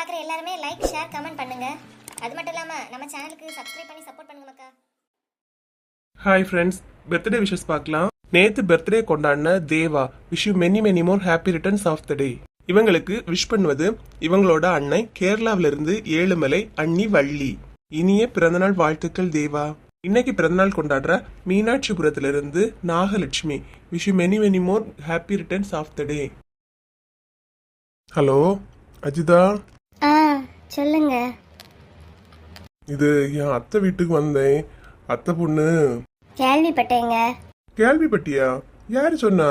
பார்க்குற எல்லாருமே like share comment பண்ணுங்க. அது மட்டும் இல்லாமல் நம்ம சேனலுக்கு சப்ஸ்கிரைப் பண்ணி சப்போர்ட் பண்ணுங்க மக்கா. ஹாய் ஃப்ரெண்ட்ஸ், பர்த்டே விஷஸ் பார்க்கலாம். நேத்து பர்த்டே கொண்டாடின Deva wish you many many more happy returns of the day. இவங்களுக்கு விஷ் பண்ணுவது இவங்களோட அண்ணன் கேரளாவிலிருந்து ஏழுமலை அண்ணி வள்ளி. இனிய பிறந்தநாள் வாழ்த்துக்கள் தேவா. இன்னைக்கு பிறந்தநாள் கொண்டாடுற மீனாட்சிபுரத்திலிருந்து Nagalakshmi wish you many many more happy returns of the day. Hello Ajitha, சொல்லுங்க. இது என் அத்தை வீட்டுக்கு வந்தேன். அத்தை பொண்ணு கேள்விப்பட்டேங்க. கேள்விப்பட்டியா? யாரு சொன்னா?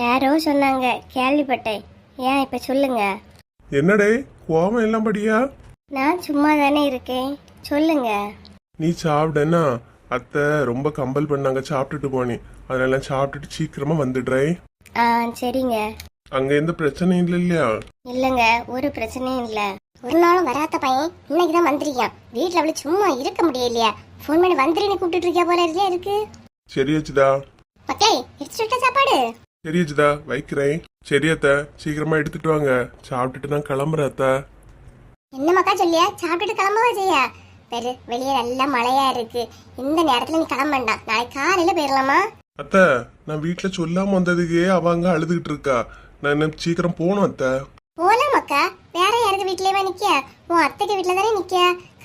யாரோ சொன்னாங்க, கேள்விப்பட்டேன். ஏன் இப்ப சொல்லுங்க. என்னடே கோவம் எல்லாம் படியா? நான் சும்மா தானே இருக்கேன், சொல்லுங்க. நீ சாப்பிடனா? அத்தை ரொம்ப கம்பல் பண்ணாங்க, சாப்பிட்டுட்டு போனேன். அதனால சாப்பிட்டுட்டு சீக்கிரமா வந்துடுறேன். சரிங்க. அங்க எந்த பிரச்சனையும் இல்லையா? இல்லங்க, ஒரு பிரச்சனையும் இல்ல. ஒரு நாளும் வராத பையன் இன்னைக்கு தான் வந்திருக்கான். வீட்டுல அவளை சும்மா இருக்க முடியலையா? போன் பண்ணி வந்துருன்னு கூப்பிட்டு இருக்கியா போல இல்லையா இருக்கு. சரி அச்சுதா. மக்களே, எடுத்துட்டு சாப்பாடு. சரி அச்சுதா, வைக்கிறேன். சரி அத்தை, சீக்கிரமா எடுத்துட்டு வாங்க. சாப்பிட்டுட்டு நான் கிளம்புறேன் அத்தை. என்ன மக்கா சொல்லியா? சாப்பிட்டுட்டு கிளம்பவா செய்யா? பெரு வெளியே நல்ல மழையா இருக்கு. இந்த நேரத்துல நீ கிளம்ப வேண்டாம், நாளைக்கு காலையில போயிடலாமா? அத்தை, நான் வீட்டுல சொல்லாம வந்ததுக்கே அவங்க அழுதுகிட்டு இருக்கா. நான் இன்னும் சீக்கிரம் போகணும் அத்தை. போலாம் மக்கா, வேற யாருக்கு வீட்லயே நிக்க? உன் அத்தைக்கு வீட்டுல தானே நிக்க.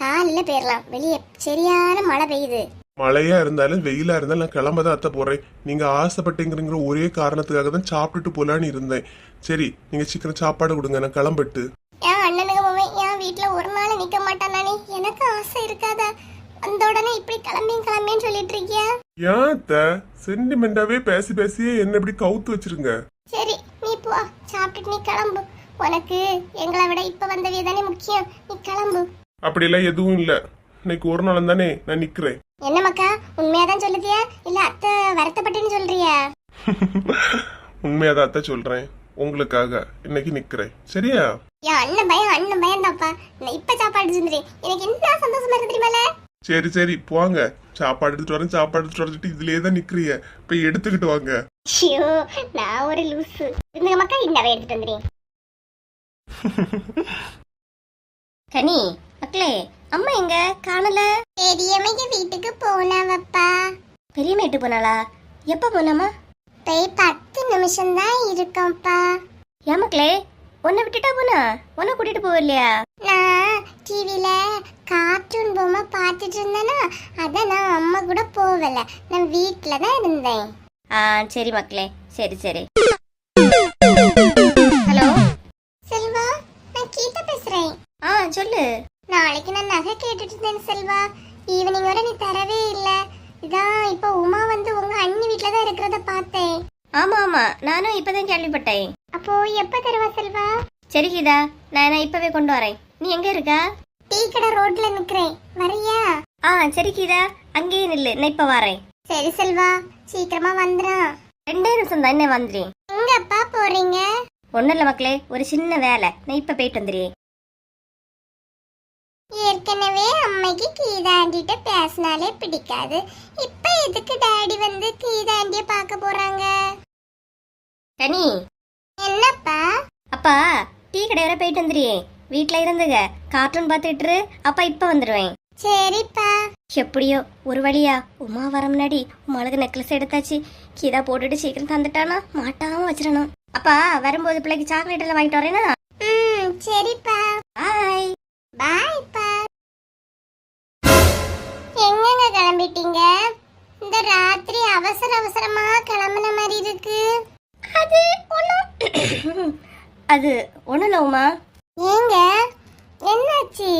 காலையில போயிடலாம். வெளியே சரியான மழை பெய்யுது. மழையா இருந்தாலும் வெயிலா இருந்தாலும் நான் கிளம்பதான் அத்தை போறேன். நீங்க ஆசைப்பட்டீங்கிற ஒரே காரணத்துக்காக தான் சாப்பிட்டுட்டு போலான்னு இருந்தேன். சரி, நீங்க சீக்கிரம் சாப்பாடு கொடுங்க, நான் கிளம்பிட்டு. என் அண்ணனுக்கு போவேன். என் வீட்டுல ஒரு நாள் நிக்க மாட்டானே. எனக்கு ஆசை இருக்காதா? அந்த உடனே இப்படி கிளம்பின்னு சொல்லிட்டு இருக்கியா? ஏன் அத்தை, சென்டிமெண்டாவே பேசி பேசியே என்ன இப்படி கவுத்து வச்சிருங்க. சரி, நீ போ, சாப்பிட்டுட்டு நீ கிளம்பு. உனக்கு எங்களை விட இப்ப வந்தவே தானே முக்கியம். நீ கிளம்பு. அப்படியெல்லாம் எதுவும் இல்ல. இன்னைக்கு ஒரு நாள் தானே நான் நிக்கிறேன். என்ன மக்கா, உண்மையாதான் சொல்லுதியா இல்ல அத்தை வருத்தப்பட்டுன்னு சொல்றியா? உண்மையாதான் அத்தை சொல்றேன். உங்களுக்காக இன்னைக்கு நிக்கிறேன். சரியா? என் அண்ணன் பயம் தாப்பா. இப்ப சாப்பாடு செஞ்சுறேன். எனக்கு என்ன சந்தோஷமா இருக்கு தெரியுமால? சரி சரி போங்க, சாப்பாடு எடுத்துட்டு வரேன். சாப்பாடு எடுத்துட்டு வந்துட்டு இதுலயே தான் நிக்கிறிய, போய் எடுத்துக்கிட்டு வாங்க. ஐயோ, நான் ஒரு லூசு. இந்த மக்கா இன்னவே எடுத்துட்டு வந்துறேன். கனி மக்களே, அம்மா எங்க காணல? பெரியம்மைக்கு வீட்டுக்கு போனாவப்பா. பெரியம்மா வீட்டுக்கு போனாளா? எப்ப போனாமா? போய் 10 நிமிஷம் தான் இருக்கோம்ப்பா. ஏன் மக்களே, உன்னை விட்டுட்டா போனா? உன்னை கூட்டிட்டு போவில்லையா? நான் டிவில கார்ட்டூன் பொம்மை பார்த்துட்டு இருந்தேனா, அதான் நான் அம்மா கூட போகல. நான் வீட்டுல தான் இருந்தேன். சரி மக்களே, சரி சரி. ஹலோ செல்வா, நான் கீதா பேசுறேன். சொல்லு. நாளைக்கு நான் நகை கேட்டுட்டு இருந்தேன் செல்வா. ஈவினிங் வரை நீ தரவே இல்ல. இதான் இப்ப உமா வந்து உங்க அண்ணி வீட்டுல தான் இருக்கிறத பார்த்தேன். ஆமா நானும் இப்பதான் கேள்விப்பட்டேன். அப்போ எப்ப தருவா செல்வா? சரி கீதா, நான் இப்பவே கொண்டு வரேன். நீ எங்க இருக்க? டீ கடை ரோட்ல நிக்கிறேன், வரியா? சரி கீதா, அங்கேயே நில்லு, நான் இப்ப வரேன். சரி செல்வா, சீக்கிரமா வந்துடும். 2 நிமிஷம் தான், என்ன வந்துறேன். எங்க அப்பா போறீங்க? ஒண்ணும் இல்ல மக்களே, ஒரு சின்ன வேலை, நான் இப்ப போயிட்டு வந்துடுறேன். ஏற்கனவே அம்மைக்கு கீதாண்டிட்ட பேசினாலே பிடிக்காது. இப்ப எதுக்கு டாடி வந்து கீதாண்டிய பார்க்க போறாங்க? கனி, என்னப்பா? அப்பா, டீ கடை வரை போயிட்டு வந்துடுறேன். வீட்டுல இருந்துங்க, கார்ட்டூன் பார்த்துட்டு அப்பா இப்ப வந்துடுவேன். சரிப்பா. எப்படியோ ஒரு வழியா உமா வர முன்னாடி உமாளுக்கு நெக்லஸ் எடுத்தாச்சு. கீதா போட்டுட்டு சீக்கிரம் தந்துட்டானா மாட்டாம வச்சிடணும். அப்பா வரும்போது பிள்ளைக்கு சாக்லேட் எல்லாம் வாங்கிட்டு வரேனா? சரிப்பா. பாய். பாய்ப்பா. எங்கங்க கிளம்பிட்டீங்க? இந்த ராத்திரி அவசரமா கிளம்பின மாதிரி இருக்கு. அது ஒண்ணுல உமா. ஏங்க என்னாச்சு?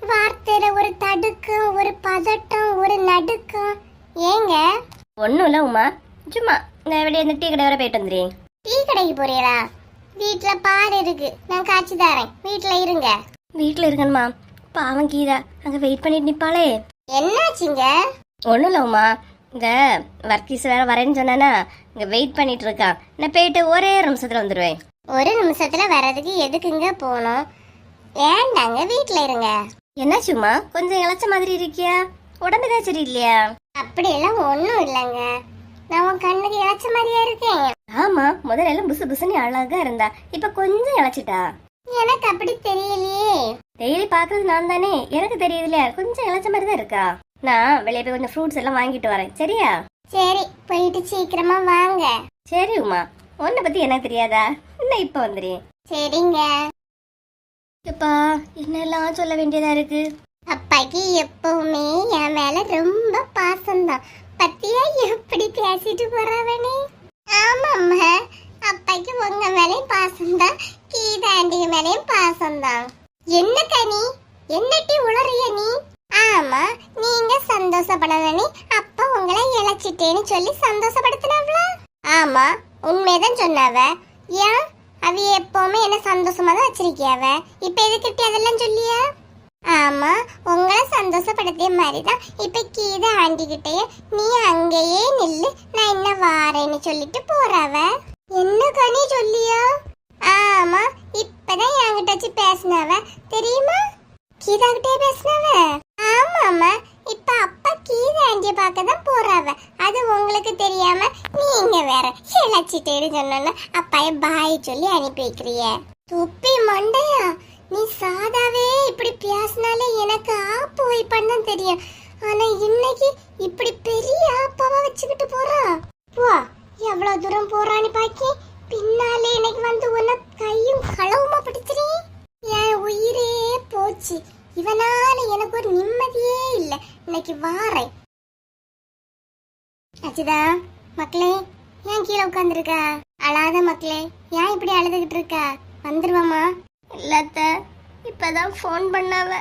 வார்த்தையில ஒரு தடுக்கம், ஒரு பதட்டம், ஒரு நடுக்கம். ஏங்க? ஒண்ணும் இல்ல உமா, சும்மா இந்த வெளியே இந்த டீ கடை வரை போயிட்டு வந்துடுறேன். டீ கடைக்கு போறீங்களா? வீட்டுல பால் இருக்கு, நான் காய்ச்சி தரேன். வீட்டுல இருங்க. வீட்டுல இருக்கணுமா? பாவம் கீதா அங்க வெயிட் பண்ணிட்டு நிப்பாளே. என்னாச்சுங்க? ஒண்ணும் இல்ல உமா, இங்க வர்க்கீஸ் வேற வரேன்னு சொன்னானா, இங்க வெயிட் பண்ணிட்டு இருக்கான். நான் போயிட்டு ஒரே நிமிஷத்துல வந்துடுவேன். ஒரு நிமிஷத்துல வர்றதுக்கு எதுக்குங்க போகணும்? ஏண்டாங்க, வீட்டுல இருங்க. என்ன சும்மா கொஞ்சம் இளைச்ச மாதிரி இருக்கியா? உடம்புதான் சரி இல்லையா? அப்படி எல்லாம் ஒண்ணும் இல்லங்க. நான் உன் கண்ணுக்கு இளைச்ச மாதிரியா இருக்கேன். ஆமா, முதல்ல எல்லாம் புசு புசுன்னு அழகா இருந்தா, இப்ப கொஞ்சம் இளைச்சிட்டா. எனக்கு அப்படி தெரியலையே. டெய்லி பாக்குறது நான் தானே, எனக்கு தெரியுதுல. கொஞ்சம் இளைச்ச மாதிரி தான் இருக்கா. நான் வெளியே போய் கொஞ்சம் ஃப்ரூட்ஸ் எல்லாம் வாங்கிட்டு வரேன், சரியா? சரி, போயிட்டு சீக்கிரமா வாங்க. சரி உமா, உன்னை பத்தி எனக்கு தெரியாதா? இன்னும் இப்ப வந்துடுறேன். சரிங்க. இப்பா என்னெல்லாம் சொல்ல வேண்டியதா இருக்கு. அப்பாக்கு எப்பவுமே என் மேல ரொம்ப பாசம்தான். பத்தியா எப்படி பேசிட்டு போறாவனே. ஆமாம்மா, அப்பாக்கு உங்க மேலேயும் பாசம்தான், கீதாண்டி மேலேயும் பாசம்தான். என்ன கனி, என்னட்டி உளறிய நீ? ஆமா, நீங்க சந்தோஷப்படனே அப்பா உங்களை இழைச்சிட்டேன்னு சொல்லி சந்தோஷப்படுத்தினவளா? ஆமா, உண்மைதான் சொன்னாவ. ஏன் அவ எப்பவுமே என்ன சந்தோஷமா தான் வச்சிருக்கியாவ, இப்ப எதுக்கிட்ட அதெல்லாம் சொல்லியா? ஆமா, உங்களை சந்தோஷப்படுத்திய மாதிரிதான் இப்ப கீதா ஆண்டிக்கிட்டே நீ அங்கேயே நில்லு, நான் என்ன வாரேன்னு சொல்லிட்டு போறாவ. என்ன கனி சொல்லியா? ஆமா, இப்பதான் என்கிட்ட வச்சு பேசினவ தெரியுமா? கீதா கிட்டே பேசினவ. ஆமாமா, இப்ப அப்பா கீதா ஆண்டிய பார்க்க தான் போறாவ. அது உங்களுக்கு தெரியாம நீங்க வேற இழைச்சிட்டேன்னு சொன்ன அப்பாய பாய் சொல்லி அனுப்பி வைக்கிறிய. துப்பி மண்டையா, நீ சாதாவே இப்படி பேசினாலே எனக்கு ஆப்பு வைப்பான்னு தெரியும். ஆனா இன்னைக்கு இப்படி பெரிய ஆப்பாவா வச்சுக்கிட்டு போறா. போ, எவ்வளவு தூரம் போறான்னு பாக்கி பின்னாலே எனக்கு வந்து உன்னை கையும் களவுமா பிடிச்சிரு. என் உயிரே போச்சு. இவனால எனக்கு ஒரு நிம்மதியே இல்ல. இன்னைக்கு வாரேன். அச்சுதா மக்களே, ஏன் கீழே உட்காந்துருக்கா? அழாத மக்களே, ஏன் இப்படி அழுதுகிட்டு இருக்கா? வந்துருவாமா? இல்லத்த, இப்பதான் போன் பண்ணாவ,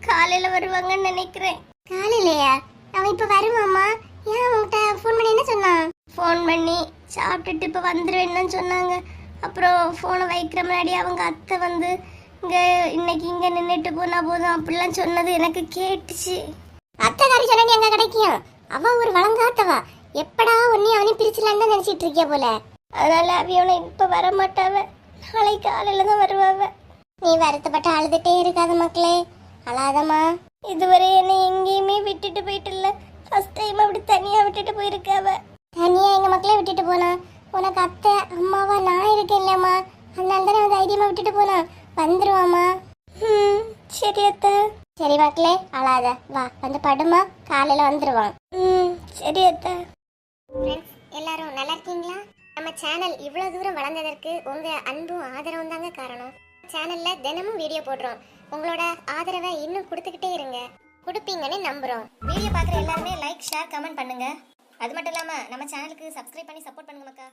காலையில வருவாங்கன்னு நினைக்கிறேன். காலையிலயா? அவன் இப்ப வருவாமா? ஏன் உன்கிட்ட போன் பண்ணி என்ன சொன்னான்? போன் பண்ணி சாப்பிட்டுட்டு இப்ப வந்துருவேன்னு சொன்னாங்க. அப்புறம் போனை வைக்கிற முன்னாடி அவங்க அத்தை வந்து இங்க இன்னைக்கு இங்க நின்னுட்டு போனா போதும் அப்படிலாம் சொன்னது எனக்கு கேட்டுச்சு. அத்தைக்காரி சொன்ன எங்க கிடைக்கும்? அவ ஒரு வழங்காத்தவா. எப்படா உன்னையும் அவனையும் பிரிச்சுலான்னு தான் நினைச்சிட்டு இருக்கியா போல. அதனால அவியவனை இப்ப வர மாட்டாவ, நாளை காலையில தான் வருவாவ. நீ வருத்தப்பட்டு அழுதுட்டே இருக்காத மக்களே, அழாதம்மா. இதுவரை என்னை எங்கேயுமே விட்டுட்டு போயிட்டு இல்ல, ஃபர்ஸ்ட் டைம் அப்படி தனியா விட்டுட்டு போயிருக்காவ. தனியா எங்க மக்களே விட்டுட்டு போனா? உனக்கு அத்தை அம்மாவா நான் இருக்கேன் இல்லம்மா, அதனால தானே தைரியமா விட்டுட்டு போனா. வந்துருவாமா? சரி அத்தை. சரி மக்களே, அழாத, வா வந்து படுமா, காலையில வந்துருவான். சரி அத்தை. எல்லாரும் நல்லா இருக்கீங்களா? நம்ம சேனல் இவ்வளவு தூரம் வளர்ந்ததற்கு உங்க அன்பும் ஆதரவும் தாங்க காரணம். சேனல்ல தினமும் வீடியோ போடுறோம். உங்களோட ஆதரவை இன்னும் கொடுத்துக்கிட்டே இருங்க, கொடுப்பீங்கன்னு நம்புறோம். வீடியோ பார்க்குற எல்லாருமே லைக், ஷேர், கமெண்ட் பண்ணுங்க. அது மட்டும் இல்லாம நம்ம சேனலுக்கு சப்ஸ்கிரைப் பண்ணி சப்போர்ட் பண்ணுங்க மக்கா.